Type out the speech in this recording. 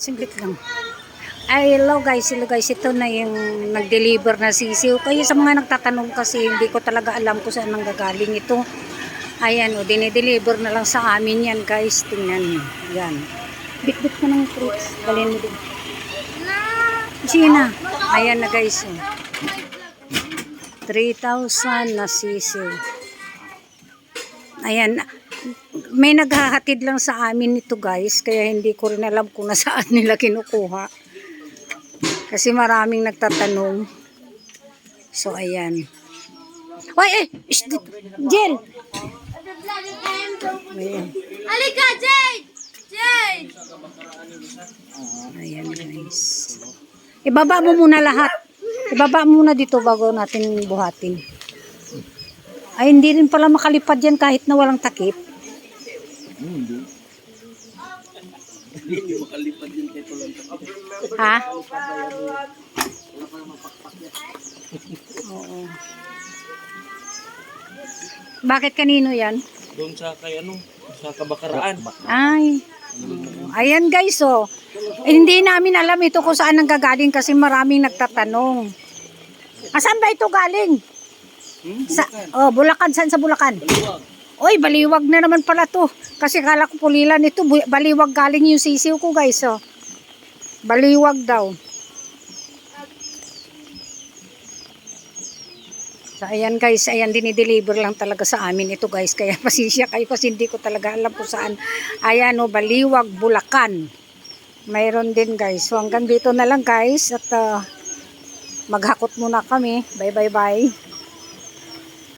Singlit lang. Ay, hello guys, ito na yung nag-deliver na sisiw. Kaya sa mga nagtatanong kasi, hindi ko talaga alam kung saan nanggagaling ito. Ayan o, dinideliver na lang sa amin yan guys. Tingnan nyo. Yan. Bit-bit ko ng fruits. Dalhin mo din. Sige na. Ayan na guys. 3,000 na sisiw. Ayan. May naghahatid lang sa amin nito guys. Kaya hindi ko rin alam kung nasaan nila kinukuha. Kasi maraming nagtatanong. So, ayan. Oy, Jel! Ayan. Alika, Jade! Jade! Ayan, guys. Ibaba mo muna lahat. Ibaba muna dito bago natin buhatin. Ay, hindi rin pala makalipad yan kahit na walang takip. Hindi makalipad yun kahit walang takip. Ha? Oo. Bakit kanino yan? Doon sa kay ano, sa kabakaraan. Ay. Ayan guys, oh. Hindi namin alam ito kung saan nanggagaling kasi maraming nagtatanong. Asan ba ito galing? Sa, Bulacan. Saan sa Bulacan? Oy, Baliwag na naman pala to. Kasi kala ko Pulilan ito. Baliwag galing yung sisiw ko guys, oh. Baliwag daw. So, ayan guys, ayan dinideliver lang talaga sa amin ito guys. Kaya pasensya kayo kasi hindi ko talaga alam kung saan. Ayan o, Baliwag, Bulacan. Mayroon din guys. So hanggang dito na lang guys. At maghakot muna kami. Bye bye bye.